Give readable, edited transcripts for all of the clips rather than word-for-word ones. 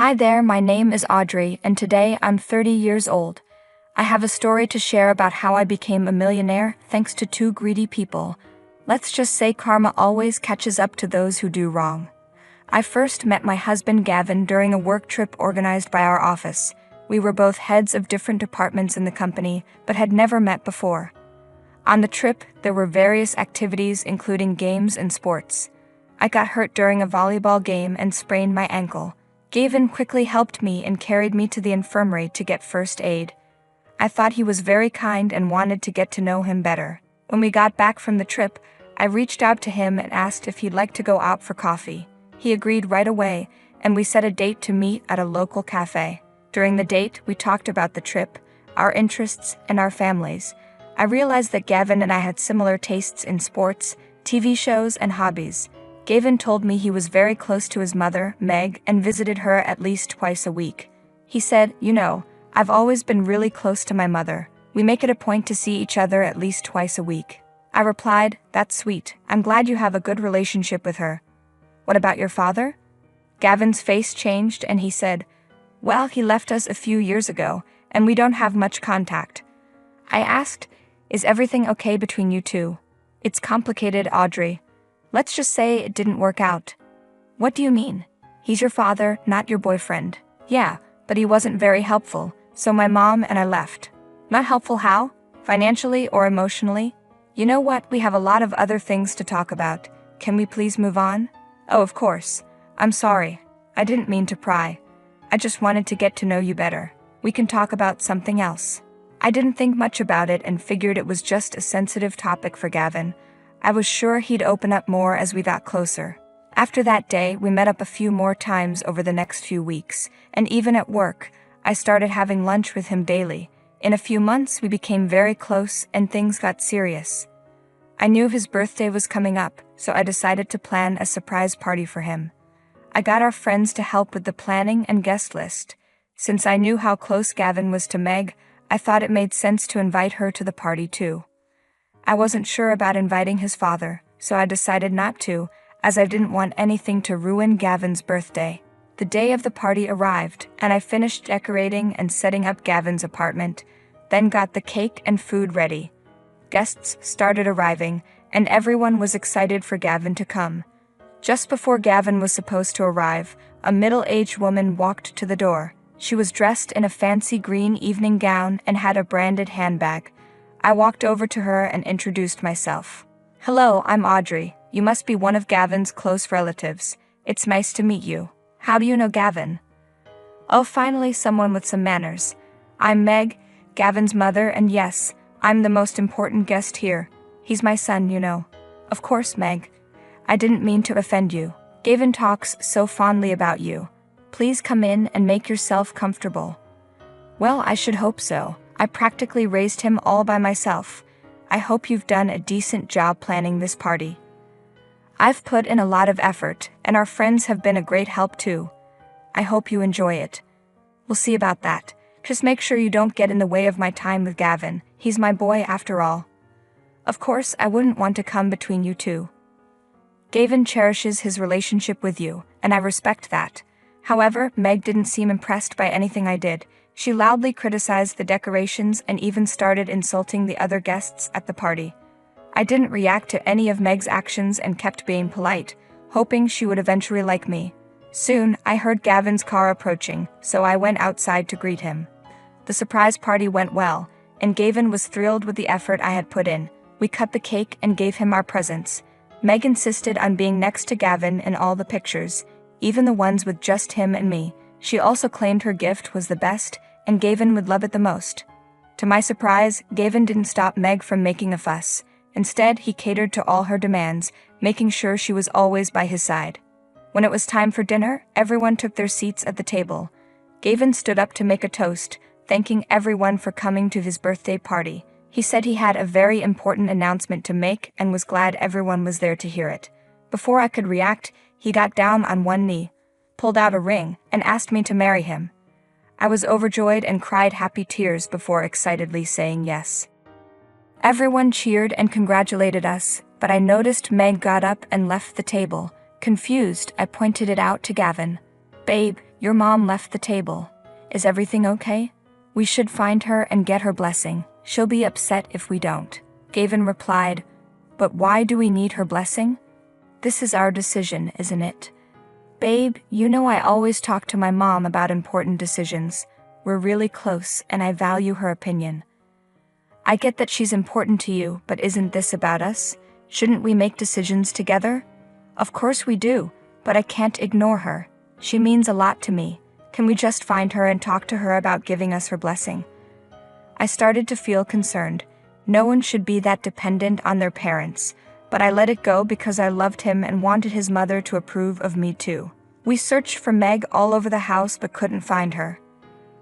Hi there, my name is Audrey, and today I'm 30 years old. I have a story to share about how I became a millionaire thanks to two greedy people. Let's just say karma always catches up to those who do wrong. I first met my husband Gavin during a work trip organized by our office. We were both heads of different departments in the company, but had never met before. On the trip, there were various activities including games and sports. I got hurt during a volleyball game and sprained my ankle. Gavin quickly helped me and carried me to the infirmary to get first aid. I thought he was very kind and wanted to get to know him better. When we got back from the trip, I reached out to him and asked if he'd like to go out for coffee. He agreed right away, and we set a date to meet at a local cafe. During the date, we talked about the trip, our interests, and our families. I realized that Gavin and I had similar tastes in sports, TV shows, and hobbies. Gavin told me he was very close to his mother, Meg, and visited her at least twice a week. He said, I've always been really close to my mother. We make it a point to see each other at least twice a week. I replied, that's sweet. I'm glad you have a good relationship with her. What about your father? Gavin's face changed and he said, well, he left us a few years ago, and we don't have much contact. I asked, is everything okay between you two? It's complicated, Audrey. Let's just say it didn't work out. What do you mean? He's your father, not your boyfriend. Yeah, but he wasn't very helpful, so my mom and I left. Not helpful how? Financially or emotionally? You know what, we have a lot of other things to talk about. Can we please move on? Oh, of course. I'm sorry. I didn't mean to pry. I just wanted to get to know you better. We can talk about something else. I didn't think much about it and figured it was just a sensitive topic for Gavin. I was sure he'd open up more as we got closer. After that day, we met up a few more times over the next few weeks, and even at work, I started having lunch with him daily. In a few months, we became very close and things got serious. I knew his birthday was coming up, so I decided to plan a surprise party for him. I got our friends to help with the planning and guest list. Since I knew how close Gavin was to Meg, I thought it made sense to invite her to the party too. I wasn't sure about inviting his father, so I decided not to, as I didn't want anything to ruin Gavin's birthday. The day of the party arrived, and I finished decorating and setting up Gavin's apartment, then got the cake and food ready. Guests started arriving, and everyone was excited for Gavin to come. Just before Gavin was supposed to arrive, a middle-aged woman walked to the door. She was dressed in a fancy green evening gown and had a branded handbag. I walked over to her and introduced myself. Hello, I'm Audrey. You must be one of Gavin's close relatives. It's nice to meet you. How do you know Gavin? Oh, finally someone with some manners. I'm Meg, Gavin's mother, and yes, I'm the most important guest here. He's my son, Of course, Meg. I didn't mean to offend you. Gavin talks so fondly about you. Please come in and make yourself comfortable. Well, I should hope so. I practically raised him all by myself. I hope you've done a decent job planning this party. I've put in a lot of effort, and our friends have been a great help too. I hope you enjoy it. We'll see about that. Just make sure you don't get in the way of my time with Gavin. He's my boy after all. Of course, I wouldn't want to come between you two. Gavin cherishes his relationship with you, and I respect that. However, Meg didn't seem impressed by anything I did. She loudly criticized the decorations and even started insulting the other guests at the party. I didn't react to any of Meg's actions and kept being polite, hoping she would eventually like me. Soon, I heard Gavin's car approaching, so I went outside to greet him. The surprise party went well, and Gavin was thrilled with the effort I had put in. We cut the cake and gave him our presents. Meg insisted on being next to Gavin in all the pictures, even the ones with just him and me. She also claimed her gift was the best, and Gavin would love it the most. To my surprise, Gavin didn't stop Meg from making a fuss. Instead, he catered to all her demands, making sure she was always by his side. When it was time for dinner, everyone took their seats at the table. Gavin stood up to make a toast, thanking everyone for coming to his birthday party. He said he had a very important announcement to make and was glad everyone was there to hear it. Before I could react, he got down on one knee, pulled out a ring, and asked me to marry him. I was overjoyed and cried happy tears before excitedly saying yes. Everyone cheered and congratulated us, but I noticed Meg got up and left the table. Confused, I pointed it out to Gavin. Babe, Your mom left the table. Is everything okay? We should find her and get her blessing. She'll be upset if we don't. Gavin replied, But why do we need her blessing? This is our decision, isn't it? Babe, you know I always talk to my mom about important decisions. We're really close and I value her opinion. I get that she's important to you, but isn't this about us? Shouldn't we make decisions together? Of course we do, but I can't ignore her. She means a lot to me. Can we just find her and talk to her about giving us her blessing? I started to feel concerned. No one should be that dependent on their parents, but I let it go because I loved him and wanted his mother to approve of me too. We searched for Meg all over the house but couldn't find her.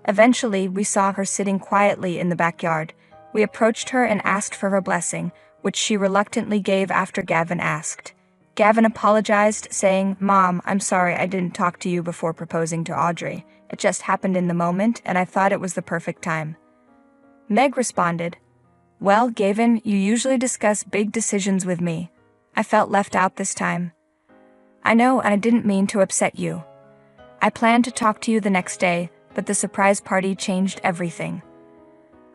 Eventually, we saw her sitting quietly in the backyard. We approached her and asked for her blessing, which she reluctantly gave after Gavin asked. Gavin apologized, saying, Mom, I'm sorry I didn't talk to you before proposing to Audrey. It just happened in the moment and I thought it was the perfect time. Meg responded, Well, Gavin, you usually discuss big decisions with me. I felt left out this time. I know, and I didn't mean to upset you. I planned to talk to you the next day, but the surprise party changed everything.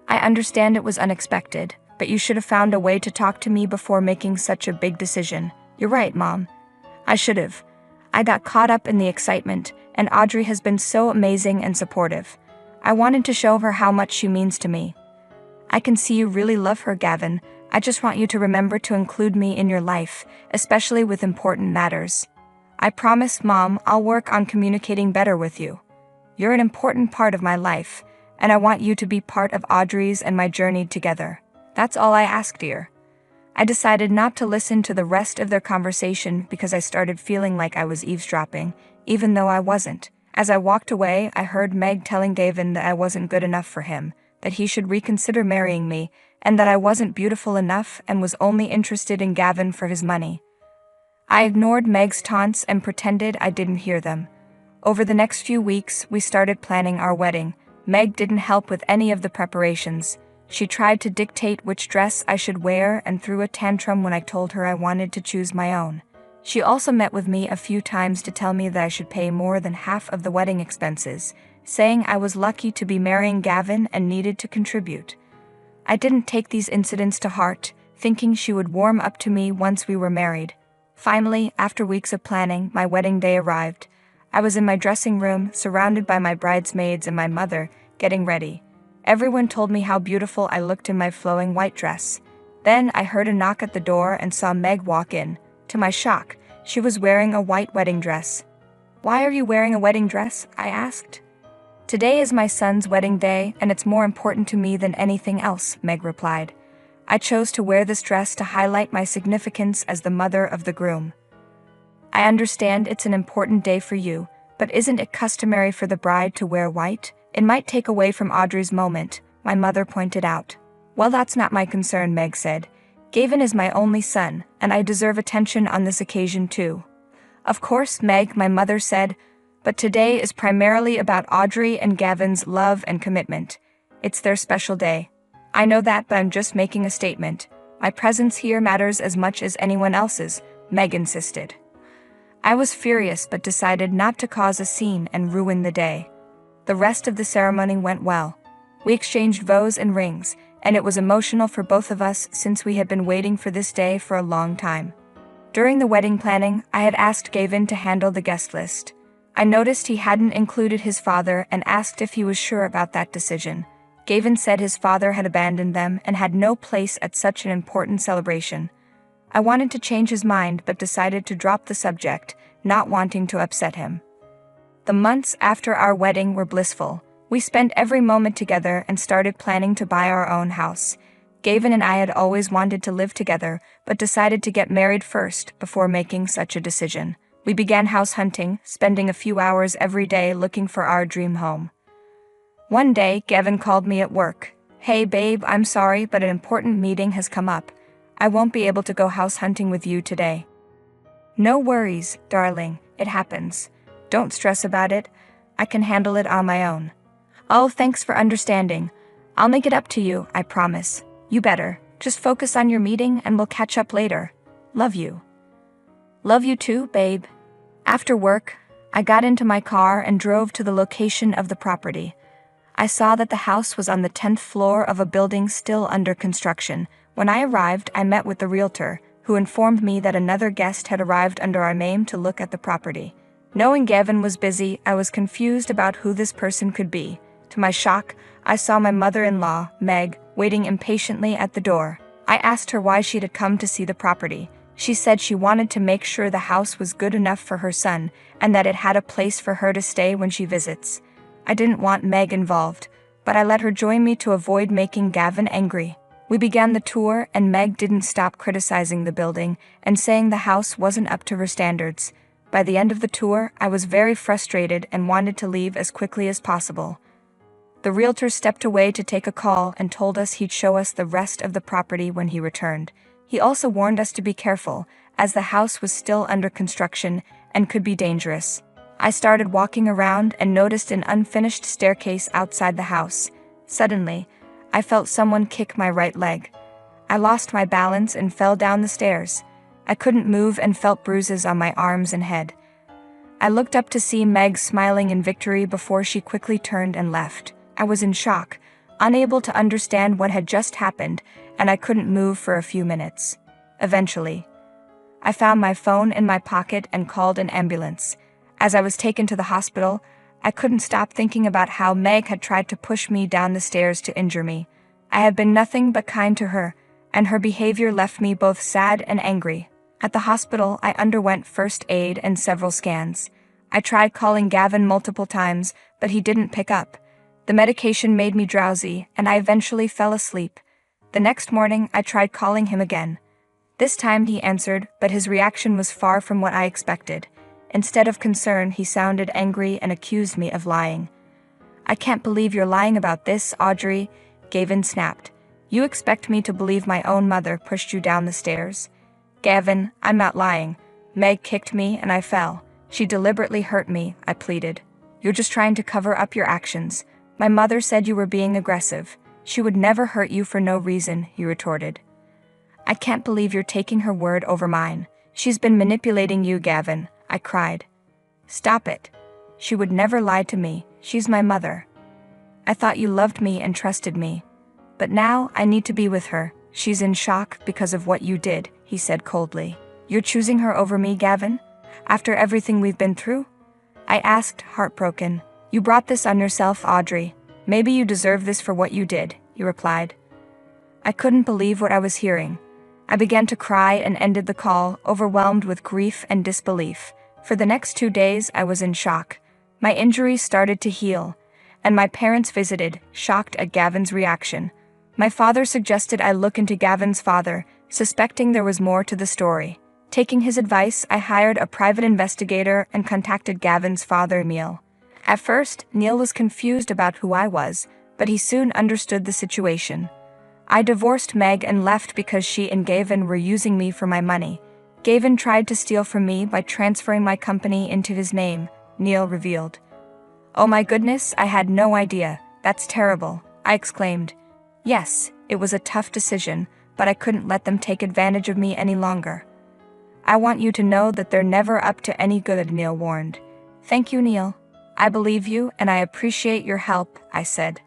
I understand it was unexpected, but you should have found a way to talk to me before making such a big decision. You're right, Mom. I should have. I got caught up in the excitement, and Audrey has been so amazing and supportive. I wanted to show her how much she means to me. I can see you really love her, Gavin. I just want you to remember to include me in your life, especially with important matters. I promise, Mom, I'll work on communicating better with you. You're an important part of my life, and I want you to be part of Audrey's and my journey together. That's all I ask, dear. I decided not to listen to the rest of their conversation because I started feeling like I was eavesdropping, even though I wasn't. As I walked away, I heard Meg telling Gavin that I wasn't good enough for him, that he should reconsider marrying me, and that I wasn't beautiful enough and was only interested in Gavin for his money. I ignored Meg's taunts and pretended I didn't hear them. Over the next few weeks, we started planning our wedding. Meg didn't help with any of the preparations. She tried to dictate which dress I should wear and threw a tantrum when I told her I wanted to choose my own. She also met with me a few times to tell me that I should pay more than half of the wedding expenses, saying I was lucky to be marrying Gavin and needed to contribute. I didn't take these incidents to heart, thinking she would warm up to me once we were married. Finally, after weeks of planning, my wedding day arrived. I was in my dressing room, surrounded by my bridesmaids and my mother, getting ready. Everyone told me how beautiful I looked in my flowing white dress. Then I heard a knock at the door and saw Meg walk in. To my shock, she was wearing a white wedding dress. Why are you wearing a wedding dress? I asked. Today is my son's wedding day, and it's more important to me than anything else, Meg replied. I chose to wear this dress to highlight my significance as the mother of the groom. I understand it's an important day for you, but isn't it customary for the bride to wear white? It might take away from Audrey's moment, my mother pointed out. Well, that's not my concern, Meg said. Gavin is my only son, and I deserve attention on this occasion too. Of course, Meg, my mother said, but today is primarily about Audrey and Gavin's love and commitment. It's their special day. I know that, but I'm just making a statement. My presence here matters as much as anyone else's, Meg insisted. I was furious but decided not to cause a scene and ruin the day. The rest of the ceremony went well. We exchanged vows and rings, and it was emotional for both of us since we had been waiting for this day for a long time. During the wedding planning, I had asked Gavin to handle the guest list. I noticed he hadn't included his father and asked if he was sure about that decision. Gavin said his father had abandoned them and had no place at such an important celebration. I wanted to change his mind but decided to drop the subject, not wanting to upset him. The months after our wedding were blissful. We spent every moment together and started planning to buy our own house. Gavin and I had always wanted to live together, but decided to get married first before making such a decision. We began house hunting, spending a few hours every day looking for our dream home. One day, Gavin called me at work. Hey babe, I'm sorry, but an important meeting has come up. I won't be able to go house hunting with you today. No worries, darling, it happens. Don't stress about it. I can handle it on my own. Oh, thanks for understanding. I'll make it up to you, I promise. You better. Just focus on your meeting and we'll catch up later. Love you. Love you too, babe. After work, I got into my car and drove to the location of the property. I saw that the house was on the 10th floor of a building still under construction. When I arrived, I met with the realtor, who informed me that another guest had arrived under our name to look at the property. Knowing Gavin was busy, I was confused about who this person could be. To my shock, I saw my mother-in-law, Meg, waiting impatiently at the door. I asked her why she had come to see the property. She said she wanted to make sure the house was good enough for her son and that it had a place for her to stay when she visits. I didn't want Meg involved, but I let her join me to avoid making Gavin angry. We began the tour, and Meg didn't stop criticizing the building and saying the house wasn't up to her standards. By the end of the tour, I was very frustrated and wanted to leave as quickly as possible. The realtor stepped away to take a call and told us he'd show us the rest of the property when he returned. He also warned us to be careful, as the house was still under construction and could be dangerous. I started walking around and noticed an unfinished staircase outside the house. Suddenly, I felt someone kick my right leg. I lost my balance and fell down the stairs. I couldn't move and felt bruises on my arms and head. I looked up to see Meg smiling in victory before she quickly turned and left. I was in shock, unable to understand what had just happened, and I couldn't move for a few minutes. Eventually, I found my phone in my pocket and called an ambulance. As I was taken to the hospital, I couldn't stop thinking about how Meg had tried to push me down the stairs to injure me. I had been nothing but kind to her, and her behavior left me both sad and angry. At the hospital, I underwent first aid and several scans. I tried calling Gavin multiple times, but he didn't pick up. The medication made me drowsy, and I eventually fell asleep. The next morning, I tried calling him again. This time he answered, but his reaction was far from what I expected. Instead of concern, he sounded angry and accused me of lying. "I can't believe you're lying about this, Audrey," Gavin snapped. "You expect me to believe my own mother pushed you down the stairs?" "Gavin, I'm not lying. Meg kicked me and I fell. She deliberately hurt me," I pleaded. "You're just trying to cover up your actions. My mother said you were being aggressive. She would never hurt you for no reason," he retorted. "I can't believe you're taking her word over mine. She's been manipulating you, Gavin," I cried. "Stop it. She would never lie to me. She's my mother. I thought you loved me and trusted me. But now I need to be with her. She's in shock because of what you did," he said coldly. "You're choosing her over me, Gavin? After everything we've been through?" I asked, heartbroken. "You brought this on yourself, Audrey. Maybe you deserve this for what you did," he replied. I couldn't believe what I was hearing. I began to cry and ended the call, overwhelmed with grief and disbelief. For the next 2 days, I was in shock. My injuries started to heal, and my parents visited, shocked at Gavin's reaction. My father suggested I look into Gavin's father, suspecting there was more to the story. Taking his advice, I hired a private investigator and contacted Gavin's father, Neil. At first, Neil was confused about who I was, but he soon understood the situation. I divorced Meg and left because she and Gavin were using me for my money. Gavin tried to steal from me by transferring my company into his name, Neil revealed. "Oh my goodness, I had no idea. That's terrible," I exclaimed. "Yes, it was a tough decision, but I couldn't let them take advantage of me any longer." "I want you to know that they're never up to any good," Neil warned. "Thank you, Neil. I believe you and I appreciate your help," I said.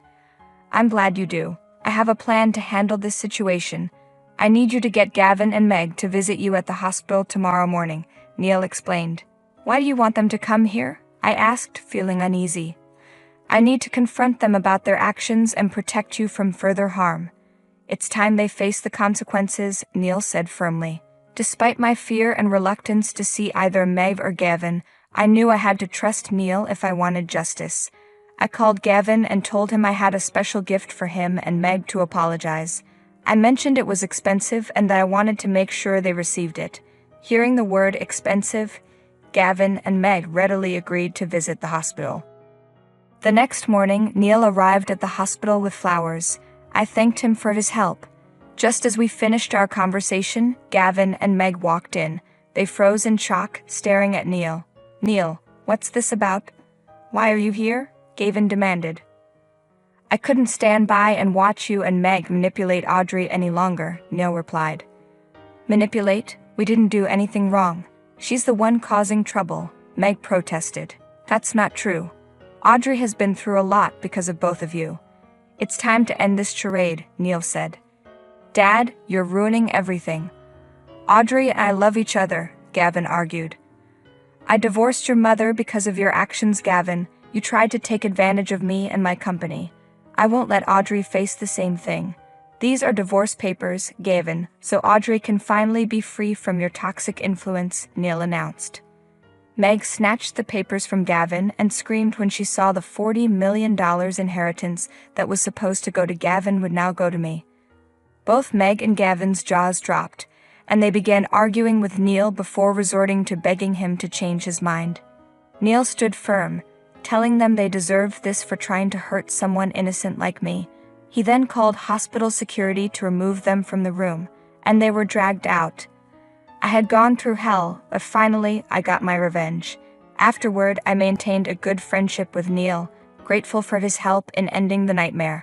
"I'm glad you do. I have a plan to handle this situation. I need you to get Gavin and Meg to visit you at the hospital tomorrow morning," Neil explained. "Why do you want them to come here?" I asked, feeling uneasy. "I need to confront them about their actions and protect you from further harm. It's time they face the consequences," Neil said firmly. Despite my fear and reluctance to see either Meg or Gavin, I knew I had to trust Neil if I wanted justice. I called Gavin and told him I had a special gift for him and Meg to apologize. I mentioned it was expensive and that I wanted to make sure they received it. Hearing the word expensive, Gavin and Meg readily agreed to visit the hospital. The next morning, Neil arrived at the hospital with flowers. I thanked him for his help. Just as we finished our conversation, Gavin and Meg walked in. They froze in shock, staring at Neil. "Neil, what's this about? Why are you here?" Gavin demanded. "I couldn't stand by and watch you and Meg manipulate Audrey any longer," Neil replied. "Manipulate? We didn't do anything wrong. She's the one causing trouble. Meg protested. That's not true. Audrey has been through a lot because of both of you. It's time to end this charade, Neil said. Dad, you're ruining everything. Audrey and I love each other, Gavin argued. I divorced your mother because of your actions, Gavin. You tried to take advantage of me and my company. I won't let Audrey face the same thing. These are divorce papers, Gavin, so Audrey can finally be free from your toxic influence, Neil announced. Meg snatched the papers from Gavin and screamed when she saw the $40 million inheritance that was supposed to go to Gavin would now go to me. Both Meg and Gavin's jaws dropped, and they began arguing with Neil before resorting to begging him to change his mind. Neil stood firm, telling them they deserved this for trying to hurt someone innocent like me. He then called hospital security to remove them from the room, and they were dragged out. I had gone through hell, but finally I got my revenge. Afterward, I maintained a good friendship with Neil, grateful for his help in ending the nightmare.